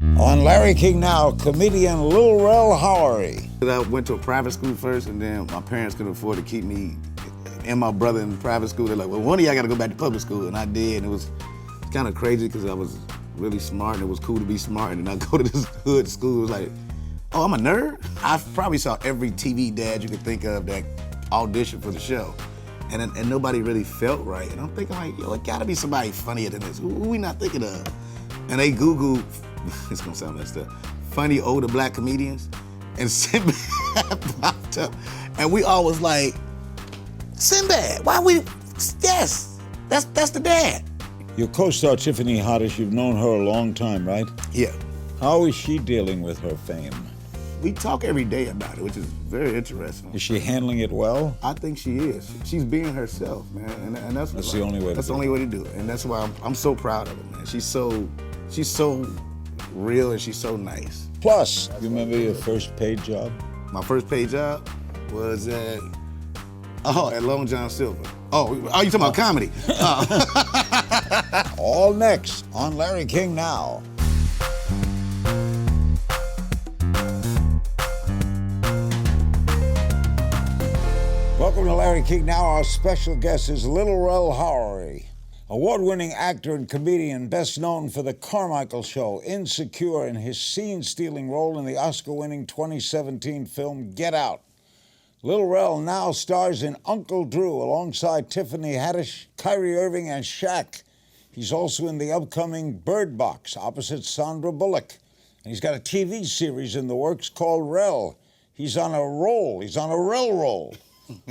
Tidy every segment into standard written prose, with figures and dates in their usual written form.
On Larry King Now, comedian Lil Rel Howery. I went to a private school first, and then my parents couldn't afford to keep me and my brother in private school. They're like, well, one of y'all got to go back to public school, and I did, and it was kind of crazy because I was really smart, and it was cool to be smart, and then I go to this hood school. It was like, oh, I'm a nerd? I probably saw every TV dad you could think of that auditioned for the show, and nobody really felt right. And I'm thinking like, yo, it gotta be somebody funnier than this. Who we not thinking of? And they Googled, it's gonna sound messed up, funny older black comedians, and Sinbad popped up, and we all was like, Sinbad, why we, yes, that's the dad. Your co-star Tiffany Haddish, you've known her a long time, right? Yeah. How is she dealing with her fame? We talk every day about it, which is very interesting. Is she handling it well? I think she is. She's being herself, man, and that's the only way. That's the only way to do it, and that's why I'm so proud of her, man. She's so real and she's so nice. Plus, you remember your first paid job? My first paid job was at Long John Silver. Oh, you talking about comedy? All next on Larry King Now. Welcome to Larry King Now. Our special guest is Lil Rel Howery, award-winning actor and comedian, best known for The Carmichael Show, Insecure, and his scene-stealing role in the Oscar-winning 2017 film Get Out. Lil Rel now stars in Uncle Drew alongside Tiffany Haddish, Kyrie Irving, and Shaq. He's also in the upcoming Bird Box opposite Sandra Bullock. And he's got a TV series in the works called Rel. He's on a roll. He's on a Rel roll.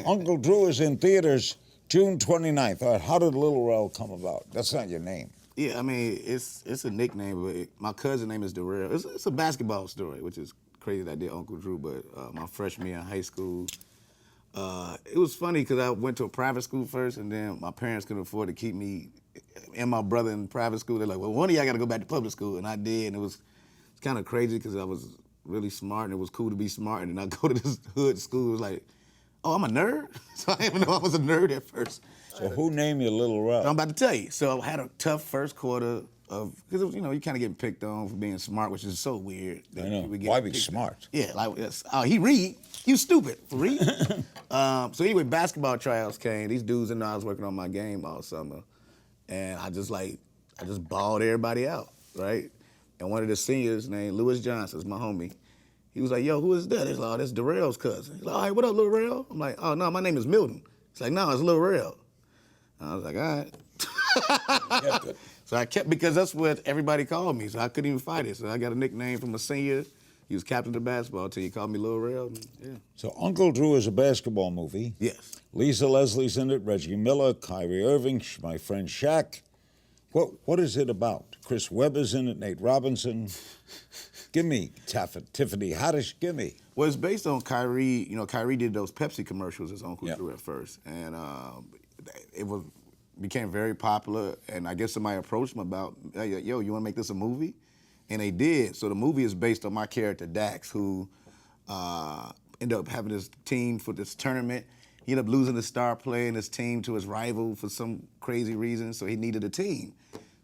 Uncle Drew is in theaters June 29th. All right, how did Lil Rel come about? That's not your name. Yeah, I mean, it's a nickname, but my cousin's name is Darrell. It's a basketball story, which is crazy that I did Uncle Drew, but my freshman year in high school, it was funny because I went to a private school first, and then my parents couldn't afford to keep me and my brother in private school. They're like, well, one of y'all got to go back to public school, and I did, and it's kind of crazy because I was really smart, and it was cool to be smart, and then I go to this hood school, it was like, oh, I'm a nerd? So I didn't even know I was a nerd at first. So who named you Lil Rel? I'm about to tell you. So I had a tough first quarter because you kind of getting picked on for being smart, which is so weird. I know. Why be smart? Yeah, like, he read. You stupid for read. So anyway, basketball tryouts came. These dudes and I was working on my game all summer, and I just balled everybody out, right? And one of the seniors named Lewis Johnson, is my homie. He was like, yo, who is that? He's like, oh, that's Darrell's cousin. He's like, all right, what up, Lil Rel? I'm like, oh, no, my name is Milton. He's like, no, it's Lil Rel. I was like, all right. So I kept, because that's what everybody called me, so I couldn't even fight it. So I got a nickname from a senior. He was captain of the basketball team. He called me Lil Rel. Yeah. So Uncle Drew is a basketball movie. Yes. Lisa Leslie's in it, Reggie Miller, Kyrie Irving, my friend Shaq. What is it about? Chris Webber's in it, Nate Robinson. Give me Tiffany Haddish, give me. Well, it's based on Kyrie. You know, Kyrie did those Pepsi commercials as Uncle Drew at first. And it became very popular. And I guess somebody approached him about, hey, yo, you want to make this a movie? And they did. So the movie is based on my character, Dax, who ended up having this team for this tournament. He ended up losing the star player in his team to his rival for some crazy reason, so he needed a team.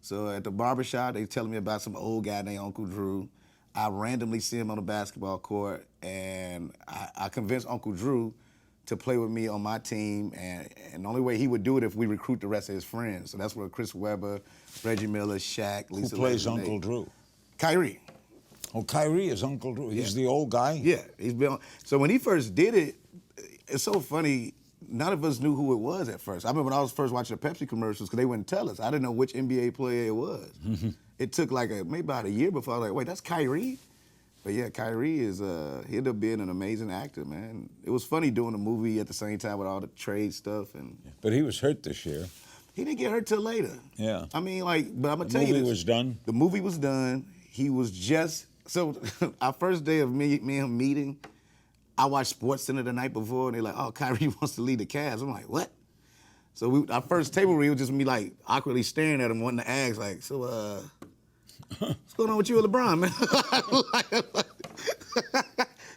So at the barbershop, they telling me about some old guy named Uncle Drew. I randomly see him on the basketball court, and I convinced Uncle Drew to play with me on my team, and the only way he would do it if we recruit the rest of his friends. So that's where Chris Webber, Reggie Miller, Shaq, Lisa. Who plays Uncle Drew? Kyrie. Oh, Kyrie is Uncle Drew. He's the old guy? Yeah, he's been. So when he first did it, it's so funny. None of us knew who it was at first. I remember when I was first watching the Pepsi commercials, because they wouldn't tell us. I didn't know which NBA player it was. It took maybe about a year before I was like, wait, that's Kyrie? But yeah, Kyrie he ended up being an amazing actor, man. It was funny doing the movie at the same time with all the trade stuff. But he was hurt this year. He didn't get hurt till later. Yeah. I mean, but I'm going to tell you this. The movie was done? The movie was done. He was so our first day of me and him meeting, I watched SportsCenter the night before, and they're like, oh, Kyrie wants to lead the Cavs. I'm like, what? So our first table read was just me, awkwardly staring at him, wanting to ask, so, what's going on with you and LeBron, man?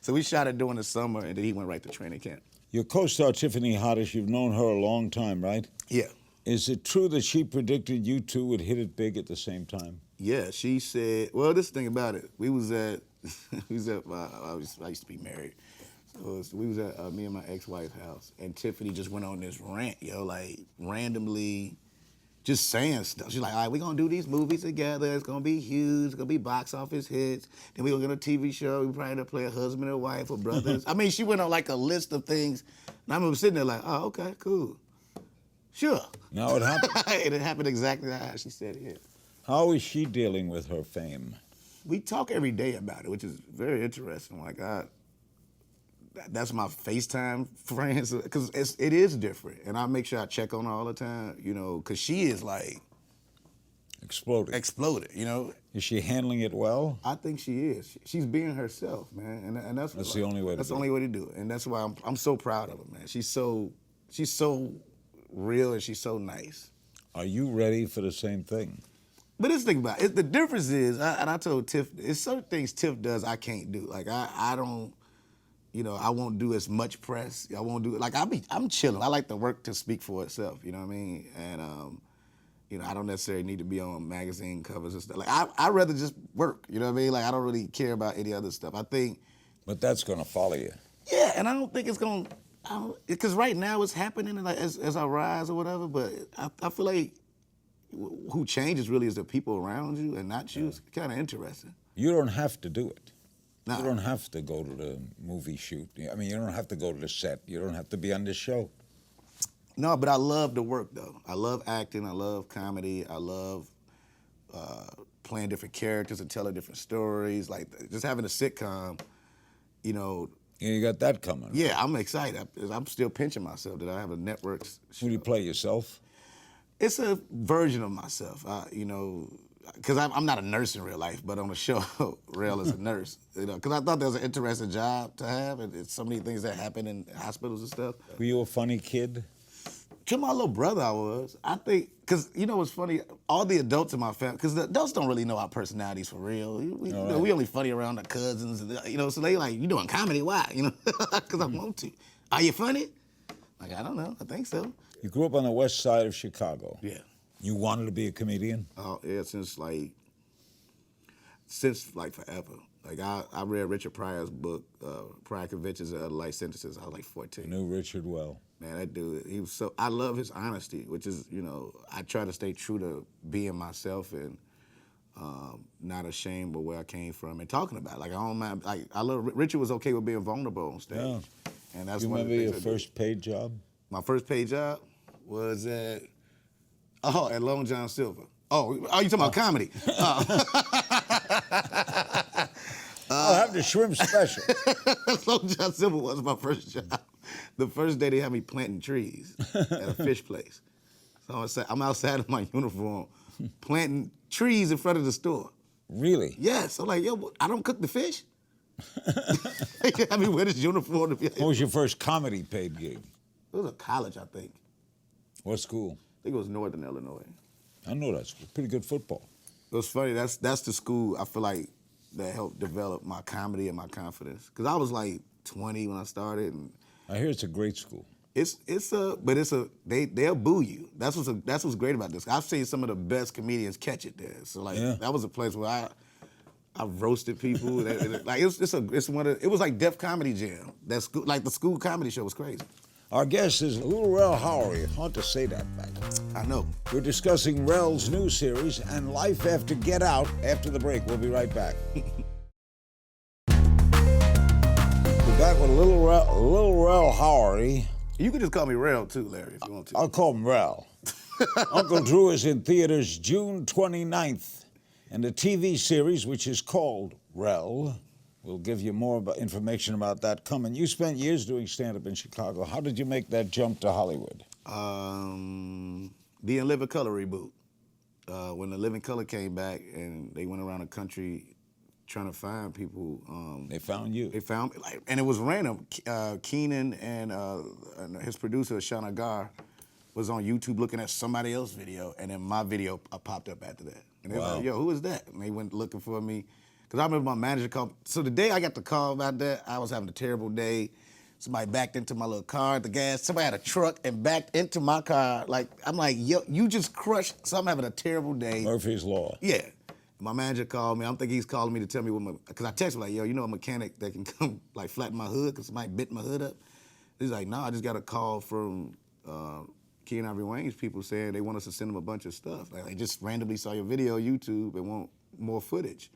So we shot it during the summer, and then he went right to training camp. Your co-star, Tiffany Haddish, you've known her a long time, right? Yeah. Is it true that she predicted you two would hit it big at the same time? Yeah, she said. Well, this thing about it, we was at, I used to be married. So we was at me and my ex-wife's house, and Tiffany just went on this rant, yo, like randomly, just saying stuff. She's like, all right, we're gonna do these movies together. It's gonna be huge. It's gonna be box office hits. Then we're gonna get a TV show. We probably gonna play a husband or wife or brothers. I mean, she went on like a list of things, and I remember sitting there like, oh, okay, cool, sure. Now it happened. And it happened exactly how she said it. How is she dealing with her fame? We talk every day about it, which is very interesting. Like that's my FaceTime friends, because it is different, and I make sure I check on her all the time, you know, because she is like exploded, you know. Is she handling it well? I think she is. She's being herself, man, and that's the only way. That's the only way to do it, and that's why I'm so proud of her, man. She's so real and she's so nice. Are you ready for the same thing? But this thing about it, the difference is, and I told Tiff, it's certain things Tiff does I can't do. Like I don't. You know, I won't do as much press. I won't do it. Like I'm chilling. I like the work to speak for itself. You know what I mean? And you know, I don't necessarily need to be on magazine covers and stuff. Like I rather just work. You know what I mean? Like I don't really care about any other stuff. I think. But that's gonna follow you. Yeah, and I don't think it's gonna. Because right now it's happening like as I rise or whatever. But I feel like who changes really is the people around you and not you. Yeah. It's kind of interesting. You don't have to do it. No. You don't have to go to the movie shoot. I mean, you don't have to go to the set. You don't have to be on the show. No, but I love the work, though. I love acting. I love comedy. I love playing different characters and telling different stories. Like, just having a sitcom, you know. Yeah, you got that coming. Yeah, I'm excited. I'm still pinching myself that I have a network show. Who do you play, yourself? It's a version of myself, you know. Because I'm not a nurse in real life, but on the show, Rel is a nurse. You know, because I thought that was an interesting job to have, and it's so many things that happen in hospitals and stuff. Were you a funny kid? To my little brother, I was. I think, because you know what's funny? All the adults in my family, because the adults don't really know our personalities for real. We only funny around our cousins, you know. So they like, you doing comedy? Why? You know, because I want to. Are you funny? Like, I don't know. I think so. You grew up on the west side of Chicago. Yeah. You wanted to be a comedian? Oh, yeah, since like forever. Like I read Richard Pryor's book, Prior Convictions and Other Life Sentences. I was like 14. I knew Richard well. Man, that dude, he was so. I love his honesty, which is, you know, I try to stay true to being myself and not ashamed of where I came from and talking about it. Like I don't mind. Like I love Richard was okay with being vulnerable on stage, and that's you one of the remember things your first paid job? My first paid job was at Long John Silver. Oh, you talking about comedy? I'll have the shrimp special. Long John Silver was my first job. The first day they had me planting trees at a fish place. So I'm outside of my uniform planting trees in front of the store. Really? Yes. I'm like, yo, I don't cook the fish. I mean, wear this uniform. What was your first comedy paid gig? It was a college, I think. What school? I think it was Northern Illinois. I know that school. Pretty good football. It was funny. That's the school I feel like that helped develop my comedy and my confidence. Because I was like 20 when I started. And I hear it's a great school. They'll boo you. That's what's great about this. I've seen some of the best comedians catch it there. So like that was a place where I roasted people. Like it was like Def Comedy Jam. That school, like the school comedy show was crazy. Our guest is Lil Rel Howery. Hard to say that back. I know. We're discussing Rel's new series and life after Get Out after the break. We'll be right back. We're back with Lil Rel Howery. You can just call me Rel too, Larry, if you want to. I'll call him Rel. Uncle Drew is in theaters June 29th, and the TV series, which is called Rel, we'll give you more information about that coming. You spent years doing stand-up in Chicago. How did you make that jump to Hollywood? The In Living Color reboot. When The Living Color came back and they went around the country trying to find people. They found you. They found me, and it was random. Keenan and his producer, Shana Gar, was on YouTube looking at somebody else's video, and then my video popped up after that. And they were like, yo, who is that? And they went looking for me. Because I remember my manager called. So the day I got the call about that, I was having a terrible day. Somebody backed into my little car at the gas. Somebody had a truck and backed into my car. Like, I'm like, yo, you just crushed. So I'm having a terrible day. Murphy's Law. Yeah. My manager called me. I'm thinking he's calling me to tell me because I texted him like, yo, you know a mechanic that can come like flatten my hood because somebody bit my hood up? He's like, no, I just got a call from Key and Ivory Wayne's people saying they want us to send them a bunch of stuff. Like, they just randomly saw your video on YouTube and want more footage.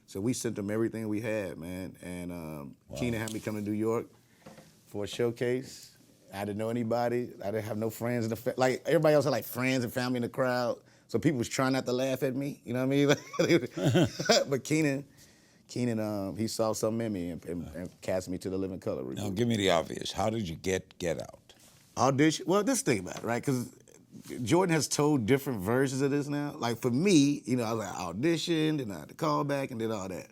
So we sent them everything we had, man. And Keenan had me come to New York for a showcase. I didn't know anybody. I didn't have no friends in the like everybody else had like friends and family in the crowd. So people was trying not to laugh at me. You know what I mean? But Keenan, he saw something in me and cast me to the Living Color review. Now give me the obvious. How did you get Out? Audition. Well, this thing about it, right? Because Jordan has told different versions of this now. Like for me, you know, I was like auditioned and I had to call back and did all that.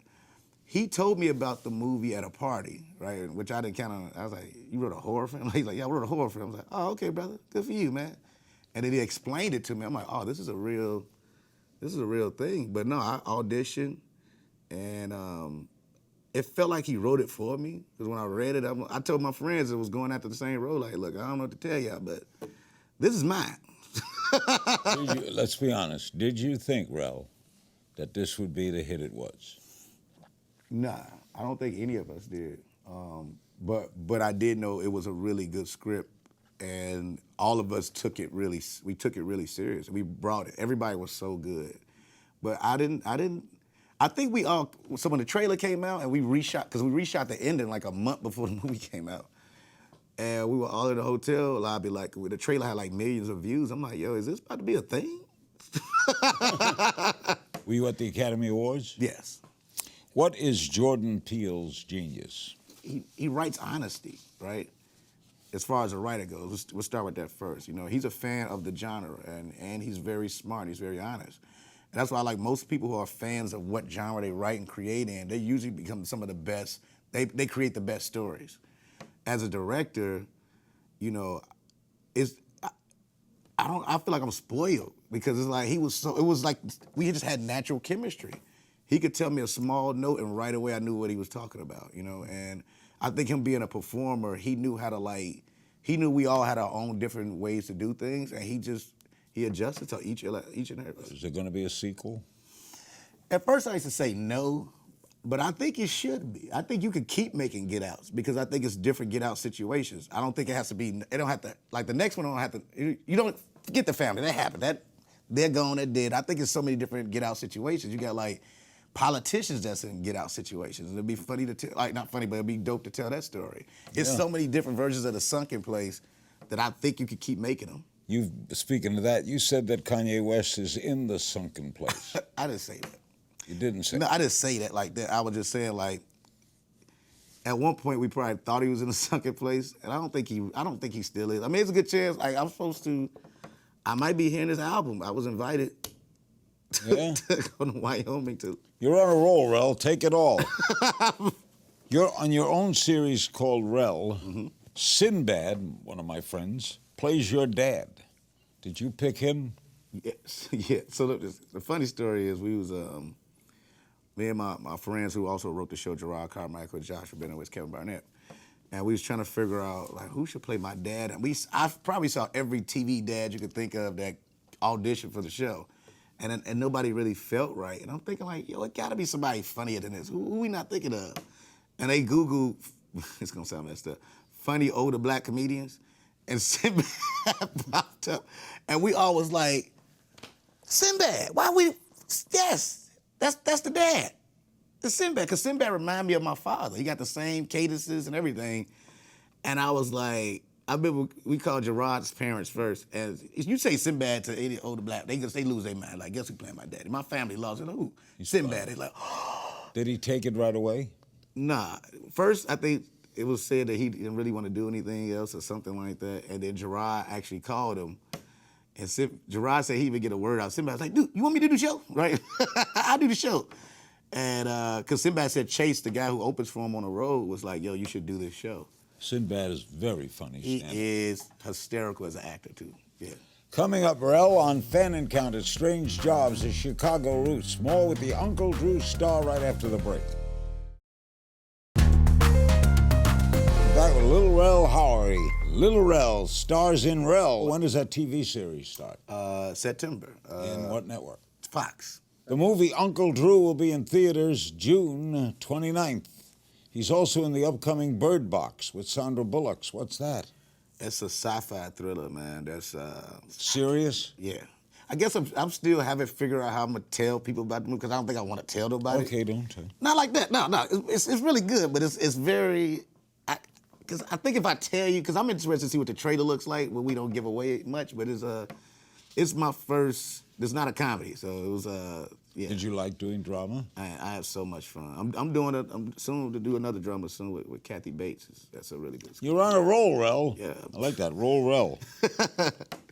He told me about the movie at a party, right? Which I didn't I was like, you wrote a horror film? He's like, yeah, I wrote a horror film. I was like, oh, okay, brother. Good for you, man. And then he explained it to me. I'm like, oh, this is a real thing. But no, I auditioned and it felt like he wrote it for me. Because when I read it, I told my friends that was going after the same role, like, look, I don't know what to tell y'all, but this is mine. Let's be honest. Did you think, Rel, that this would be the hit it was? Nah, I don't think any of us did. But I did know it was a really good script, and all of us took it really serious. We brought it. Everybody was so good. But I think so when the trailer came out and we reshot the ending like a month before the movie came out. And we were all in the hotel lobby, like the trailer had like millions of views. I'm like, yo, is this about to be a thing? Were you at the Academy Awards? Yes. What is Jordan Peele's genius? He writes honesty, right? As far as a writer goes, we'll start with that first. You know, he's a fan of the genre, and he's very smart. He's very honest. And that's why I like most people who are fans of what genre they write and create in, they usually become some of the best. They create the best stories. As a director, you know, I feel like I'm spoiled because it's like it was like we just had natural chemistry. He could tell me a small note and right away I knew what he was talking about, you know. And I think him being a performer, he knew how to he knew we all had our own different ways to do things, and he adjusted to each and every. Is there going to be a sequel? At first I used to say no, but I think it should be. I think you could keep making Get Outs because I think it's different Get Out situations. I don't think it has to be. It don't have to like the next one. Don't have to. You don't forget the family. That happened. They're gone. They're dead. I think it's so many different Get Out situations. You got like politicians that's in Get Out situations. And it'd be funny to tell, like not funny, but it'd be dope to tell that story. It's so many different versions of the sunken place that I think you could keep making them. Speaking of that, you said that Kanye West is in the sunken place. I didn't say that. You didn't say No, that. I didn't say that like that. I was just saying like, at one point we probably thought he was in a sunken place, and I don't think he still is. I mean, it's a good chance. Like I might be hearing this album. I was invited to go to Wyoming to. You're on a roll, Rel. Take it all. You're on your own series called Rel. Mm-hmm. Sinbad, one of my friends, plays your dad. Did you pick him? Yes. Yeah. So the funny story is we was me and my friends who also wrote the show, Gerard Carmichael, Josh Rabinowitz, Kevin Barnett, and we was trying to figure out like who should play my dad. And I probably saw every TV dad you could think of that auditioned for the show. And nobody really felt right. And I'm thinking like, yo, it gotta be somebody funnier than this. Who we not thinking of? And they Googled, it's gonna sound messed up, funny older black comedians. And Sinbad popped up. And we all was like, Sinbad, yes, that's the dad. It's Sinbad, because Sinbad reminded me of my father. He got the same cadences and everything. And I was like, I remember we called Gerard's parents first. And if you say Sinbad to any older black, they lose their mind. Like, guess who playing my daddy? My family lost it. Who? Sinbad. They like, oh. Did he take it right away? Nah. First, I think it was said that he didn't really want to do anything else or something like that. And then Gerard actually called him. And Gerard said he even get a word out. Sinbad was like, dude, you want me to do the show? Right? I'll do the show. And because Sinbad said Chase, the guy who opens for him on the road, was like, yo, you should do this show. Sinbad is very funny. He is hysterical as an actor, too. Yeah. Coming up, Rel, on Fan Encounter, Strange Jobs, the Chicago Roots. More with the Uncle Drew star right after the break. Back with Lil Rel Howery. Lil Rel stars in Rel. When does that TV series start? September. In what network? Fox. The movie Uncle Drew will be in theaters June 29th. He's also in the upcoming Bird Box with Sandra Bullock. What's that? It's a sci-fi thriller, man. That's Serious? yeah. I guess I'm still haven't figured out how I'm gonna tell people about the movie because I don't think I want to tell nobody. Okay, don't tell. Not like that. No. It's really good, but it's very. Because I think if I tell you, because I'm interested to see what the trailer looks like, but we don't give away much. But it's my first. It's not a comedy, so it was yeah. Did you like doing drama? I have so much fun. I'm soon to do another drama soon with Kathy Bates. That's a really good. You're on a roll, Rel. Yeah. I like that. Roll, Rel.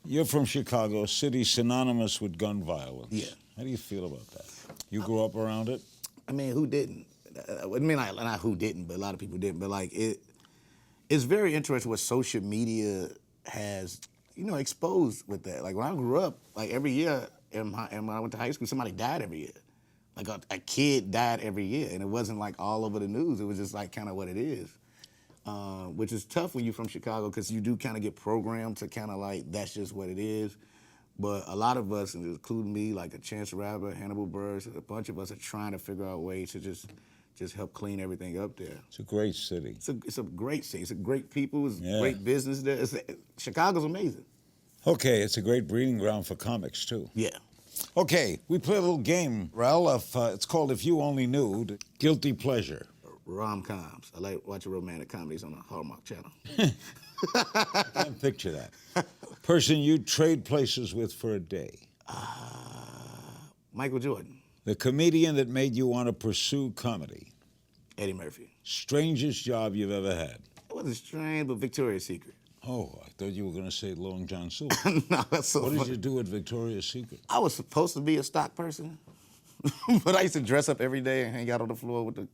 You're from Chicago, a city synonymous with gun violence. Yeah. How do you feel about that? You grew up around it? I mean, who didn't? I mean, not who didn't, but a lot of people didn't. But like it's very interesting what social media has, exposed with that. Like when I grew up, like every year, and when I went to high school, somebody died every year. Like a kid died every year, and it wasn't like all over the news. It was just like kind of what it is, which is tough when you're from Chicago because you do kind of get programmed to kind of like that's just what it is. But a lot of us, including me, like a Chance the Rapper, Hannibal Buress, a bunch of us are trying to figure out ways to just help clean everything up there. It's a great city. It's a great city. It's a great people. It's great business there. Chicago's amazing. Okay, it's a great breeding ground for comics, too. Yeah. Okay, we play a little game, Rel. It's called If You Only Knew. Guilty Pleasure. Rom-coms. I like watching romantic comedies on the Hallmark Channel. I can't picture that. Person you'd trade places with for a day. Michael Jordan. The comedian that made you want to pursue comedy. Eddie Murphy. Strangest job you've ever had. It wasn't strange, but Victoria's Secret. Oh, I thought you were going to say Long John Silver. No, that's so What funny. did you do at Victoria's Secret? I was supposed to be a stock person, but I used to dress up every day and hang out on the floor with the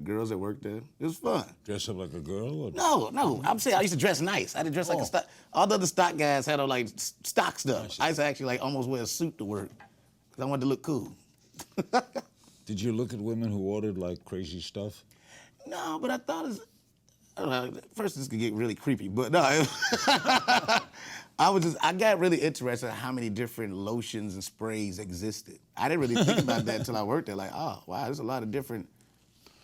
girls that worked there. It was fun. Dress up like a girl? Or... No. I'm saying I used to dress nice. I didn't dress like a stock. All the other stock guys had on like stock stuff. I used to actually like almost wear a suit to work because I wanted to look cool. Did you look at women who ordered like crazy stuff? No, but I thought I don't know. First, this could get really creepy, but no. I got really interested in how many different lotions and sprays existed. I didn't really think about that until I worked there. Like, oh, wow, there's a lot of different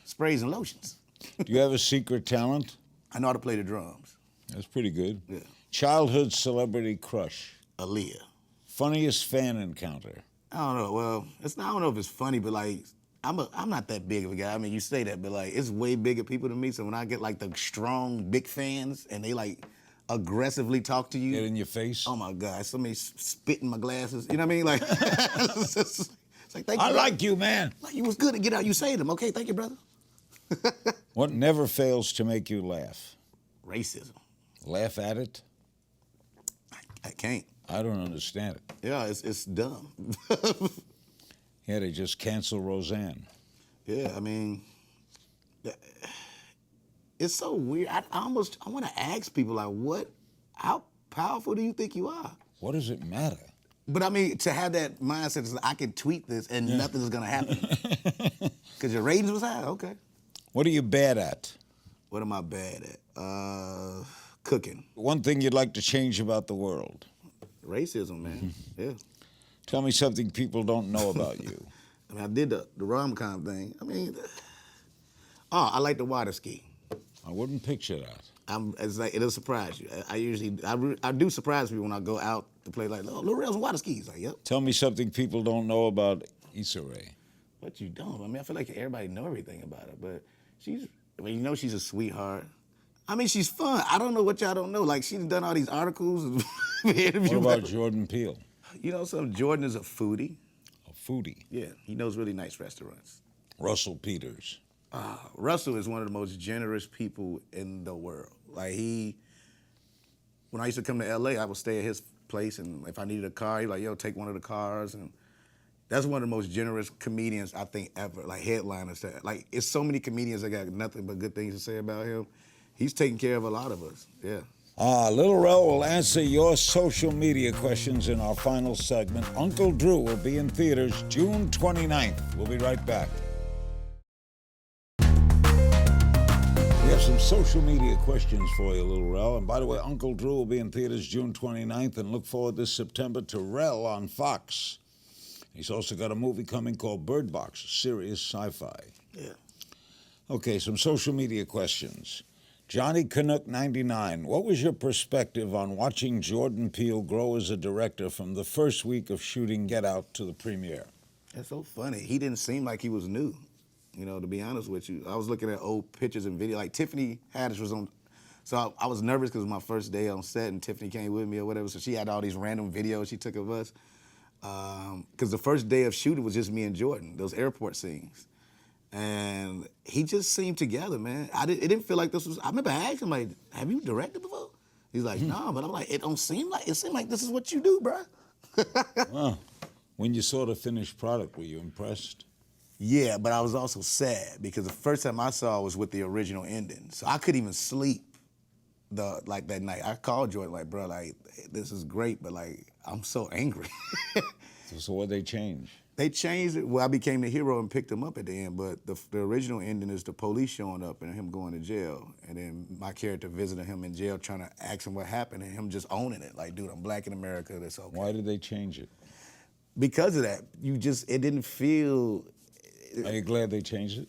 sprays and lotions. Do you have a secret talent? I know how to play the drums. That's pretty good. Yeah. Childhood celebrity crush. Aaliyah. Funniest fan encounter. I don't know. Well, I don't know if it's funny, but like, I'm not that big of a guy. I mean, you say that, but like, it's way bigger people than me. So when I get like the strong, big fans and they like aggressively talk to you. Get in your face? Oh my God, somebody spit in my glasses. You know what I mean? Like, it's like, thank you. I like you, man. Like, you was good to get out. You saved them. Okay, thank you, brother. What never fails to make you laugh? Racism. Laugh at it? I can't. I don't understand it. Yeah, it's dumb. Yeah, they just cancel Roseanne. Yeah, I mean, it's so weird. I want to ask people, like, how powerful do you think you are? What does it matter? But I mean, to have that mindset is I can tweet this and nothing is going to happen. Because your ratings was high? Okay. What are you bad at? What am I bad at? Cooking. One thing you'd like to change about the world? Racism, man. Yeah. Tell me something people don't know about you. I mean, I did the rom-com thing. I mean, I like to water ski. I wouldn't picture that. It's like, it'll surprise you. I do surprise people when I go out to play like, oh, Lil Rel's water skis. Like, yep. Tell me something people don't know about Issa Rae. What you don't? I mean, I feel like everybody know everything about her, but she's a sweetheart. I mean, she's fun. I don't know what y'all don't know. Like, she's done all these articles. What about Jordan Peele? You know something? Jordan is a foodie. A foodie? Yeah, he knows really nice restaurants. Russell Peters. Russell is one of the most generous people in the world. Like, when I used to come to LA, I would stay at his place, and if I needed a car, he'd like, yo, take one of the cars. And that's one of the most generous comedians I think ever, like headliners. Like, it's so many comedians that got nothing but good things to say about him. He's taking care of a lot of us, yeah. Lil Rel will answer your social media questions in our final segment. Uncle Drew will be in theaters June 29th. We'll be right back. We have some social media questions for you, Lil Rel. And by the way, Uncle Drew will be in theaters June 29th, and look forward this September to Rel on Fox. He's also got a movie coming called Bird Box, serious sci-fi. Yeah. Okay, some social media questions. Johnny Canuck 99, what was your perspective on watching Jordan Peele grow as a director from the first week of shooting Get Out to the premiere? That's so funny. He didn't seem like he was new, you know, to be honest with you. I was looking at old pictures and video. Like Tiffany Haddish was on, so I was nervous because it was my first day on set and Tiffany came with me or whatever, so she had all these random videos she took of us. Because the first day of shooting was just me and Jordan, those airport scenes. And he just seemed together, man. It didn't feel like this was, I remember asking him, like, have you directed before? He's like, no, but I'm like, it seemed like this is what you do, bro. Wow. When you saw the finished product, were you impressed? Yeah, but I was also sad because the first time I saw it was with the original ending. So I couldn't even sleep that night. I called Jordan like, bro, like, this is great, but like, I'm so angry. So what they change? They changed it. Well, I became the hero and picked him up at the end, but the original ending is the police showing up and him going to jail, and then my character visiting him in jail trying to ask him what happened, and him just owning it. Like, dude, I'm black in America, that's okay. Why did they change it? Because of that. It didn't feel... Are you glad they changed it?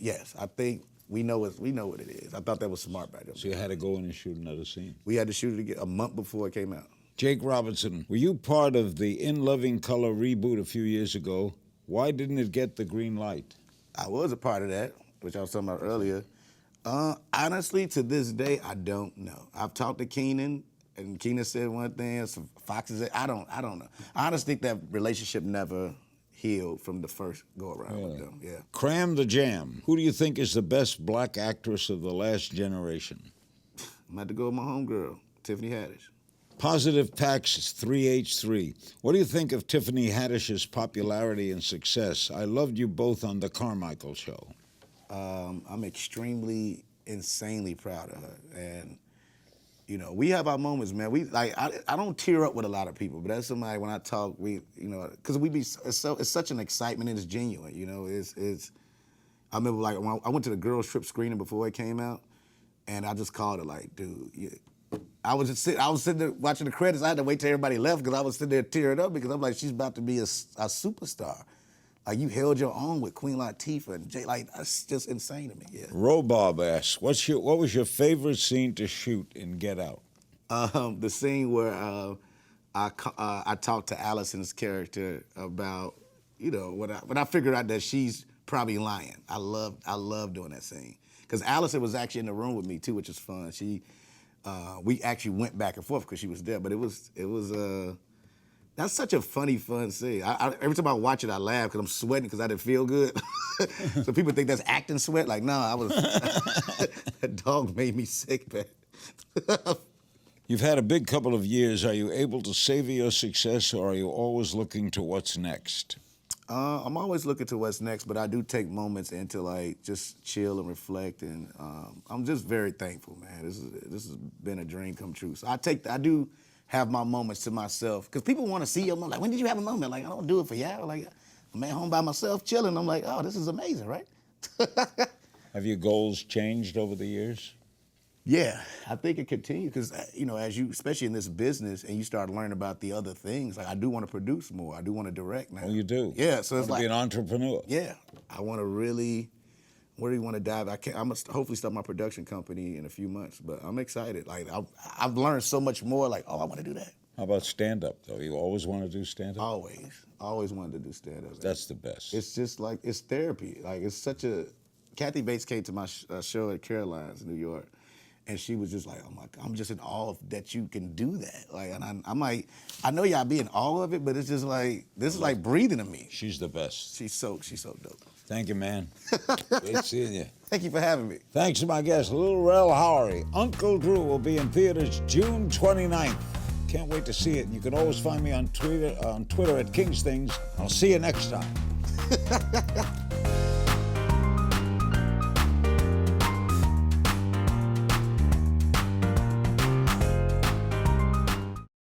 Yes, I think we know what it is. I thought that was smart by them. So you had to go in and shoot another scene? We had to shoot it again a month before it came out. Jake Robinson, were you part of the In Loving Color reboot a few years ago? Why didn't it get the green light? I was a part of that, which I was talking about earlier. Honestly, to this day, I don't know. I've talked to Keenan, and Keenan said one thing, some Foxes said, I don't know. I honestly think that relationship never healed from the first go-around with them, yeah. Cram the Jam, who do you think is the best black actress of the last generation? I'm about to go with my homegirl, Tiffany Haddish. Positive Tax 3H3. What do you think of Tiffany Haddish's popularity and success? I loved you both on The Carmichael Show. I'm extremely, insanely proud of her. And, you know, we have our moments, man. I don't tear up with a lot of people, but that's somebody, when I talk, because it's such an excitement and it's genuine, you know. I remember, like, when I went to the girls' trip screening before it came out, and I just called her, like, dude, I was sitting there watching the credits. I had to wait till everybody left because I was sitting there tearing up because I'm like, she's about to be a superstar. Like, you held your own with Queen Latifah and Jay. Like, that's just insane to me. Yeah. Robob asks, what was your favorite scene to shoot in Get Out? The scene where I talked to Allison's character about, you know, when I figured out that she's probably lying. I love doing that scene because Allison was actually in the room with me too, which is fun. We actually went back and forth because she was there, but it was that's such a fun scene. Every time I watch it, I laugh because I'm sweating because I didn't feel good. So people think that's acting sweat. Like, no, that dog made me sick, man. You've had a big couple of years. Are you able to savor your success, or are you always looking to what's next? I'm always looking to what's next, but I do take moments into, like, just chill and reflect, and I'm just very thankful, man. This has been a dream come true. So I do have my moments to myself, because people want to see your moment. Like, when did you have a moment? Like, I don't do it for y'all. Like, I'm at home by myself chilling. I'm like, oh, this is amazing, right? Have your goals changed over the years? Yeah, I think it continues because, you know, as you, especially in this business, and you start learning about the other things, like I do want to produce more. I do want to direct now. Oh, you do? Yeah, so it's like be an entrepreneur. Yeah, I want to really want to dive. I'm gonna hopefully start my production company in a few months, but I'm excited. Like I've learned so much more. Like, oh, I want to do that. How about stand-up, though? You always want to do stand-up? Always wanted to do stand-up. That's the best. It's just like, it's therapy. Like, it's such a, Kathy Bates came to my show at Caroline's in New York, and she was just like, oh my God, I'm just in awe that you can do that. Like, and I'm like, I know y'all be in awe of it, but it's just like, this is like breathing to me. She's the best. She's so dope. Thank you, man. Great seeing you. Thank you for having me. Thanks to my guest, Lil Rel Howery. Uncle Drew will be in theaters June 29th. Can't wait to see it. You can always find me on Twitter at King's Things. I'll see you next time.